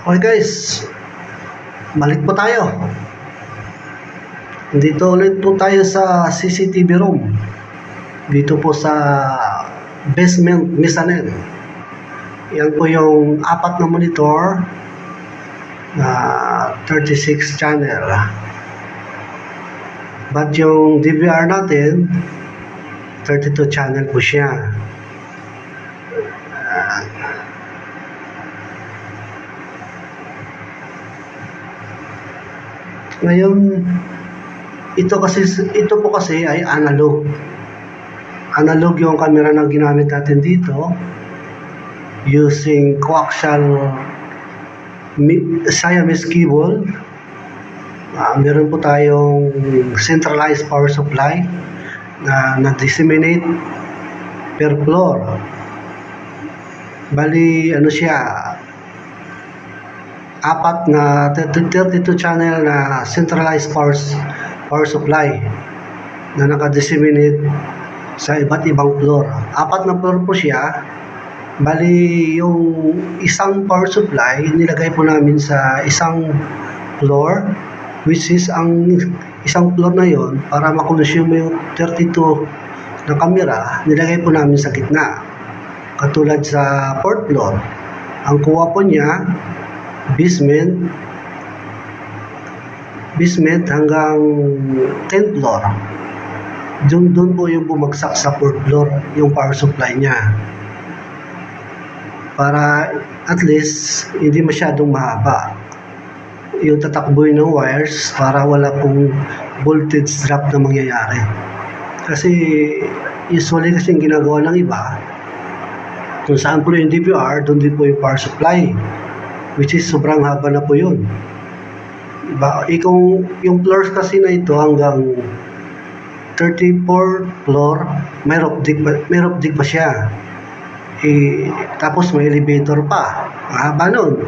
Okay guys, balik po tayo. Dito ulit po tayo sa CCTV room. Dito po sa basement mezzanine. Yan po yung apat na monitor na 36 channel. But yung DVR natin, 32 channel po siya. Ngayon, ito po kasi ay analog. Analog yung camera na ginamit natin dito using coaxial Siamese cable. Meron po tayong centralized power supply na disseminate per floor. Bali, ano siya, apat na 32 channel na centralized power supply na naka-disseminate sa iba't ibang floor. Apat na floor po siya. Bali, yung isang power supply nilagay po namin sa isang floor, which is ang isang floor na yon, para makonsume yung 32 na camera, nilagay po namin sa gitna. Katulad sa 4th floor, ang kuha po niya basement hanggang 10th floor. Doon po yung bumagsak sa 4th floor yung power supply niya, para at least hindi masyadong mahaba yung tatakbuhin ng wires, para wala pong voltage drop na mangyayari. Kasi usually kasi yung ginagawa ng iba, kung saan po yung DVR, doon din po yung power supply, which is sobrang haba na po yun. Yung floors kasi na ito hanggang 34th floor, may roof deck pa siya. Tapos may elevator pa. Mahaba nun.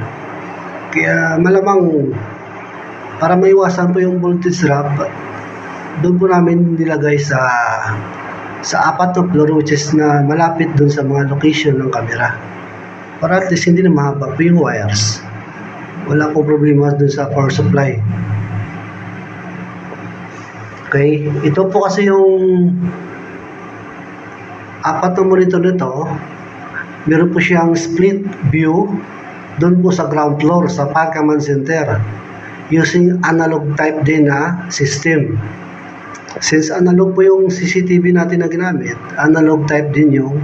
Kaya malamang, para maiwasan po yung voltage drop, doon po namin nilagay sa apat na floor, which is na malapit doon sa mga location ng camera. Para at least hindi na mahaba po yung wires. Wala pong problema dun sa power supply. Okay, ito po kasi yung apat na monitor nito. Meron po siyang split view doon po sa ground floor sa Park Command Center using analog type din na system. Since analog po yung CCTV natin na ginamit, analog type din yung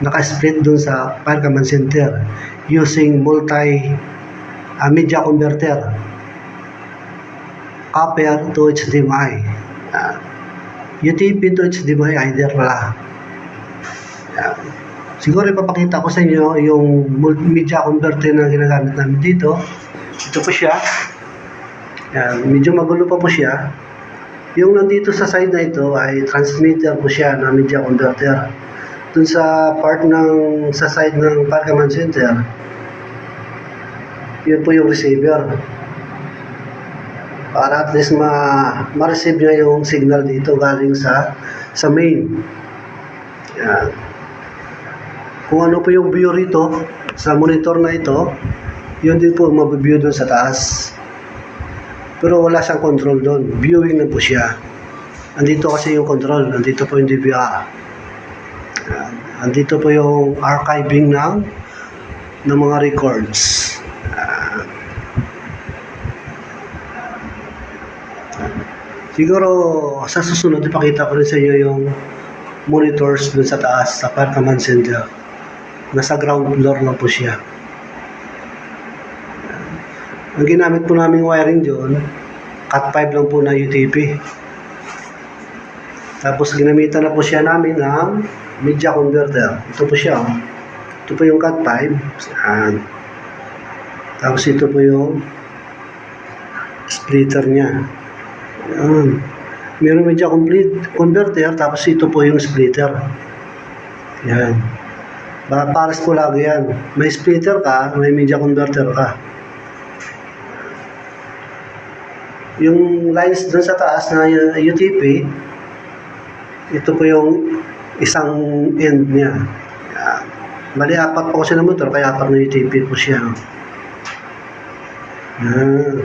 naka-split dun sa Fire Command Center using media converter, copper to HDMI, UTP to HDMI either pala. Siguro ipapakita ko sa inyo yung media converter na ginagamit namin dito. Ito po siya. Medyo magulo pa po siya. Yung nandito sa side na ito ay transmitter po siya na media converter. Dun sa sa side ng Park Command Center, yun po yung receiver, para at least ma-receive niya yung signal dito galing sa main. Yan. Kung ano po yung view rito sa monitor na ito, yun din po mabiview dun sa taas. Pero wala siyang control doon, viewing na po siya. Andito kasi yung control, andito po yung DVR. Andito po yung archiving ng mga records. Siguro sa susunod ipakita ko rin sa inyo yung monitors dun sa taas sa Park Command Center. Nasa ground floor lang po siya. Ang ginamit po namin wiring doon, Cat 5 lang po na UTP. Tapos ginamitan na po siya namin ng media converter. Ito po siya. Ito po yung Cat 5. Tapos ito po yung splitter niya. Meron media converter, tapos ito po yung splitter. Yan. Pares po lagi yan. May splitter ka, may media converter ka. Yung lines dun sa taas na UTP, ito po yung isang end niya. Bali, apat po kasi na motor, kaya apat na UTP po siya. Ah.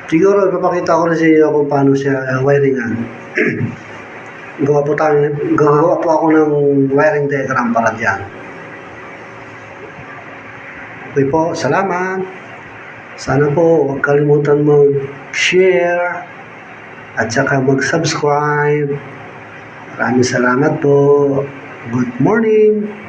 Siguro ipapakita ko rin sa inyo kung paano siya wiringan. Gagawa po ako ng wiring diagram para diyan. Okay po, salamat. Sana po huwag kalimutan mag-share at saka mag-subscribe. Maraming salamat po. Good morning.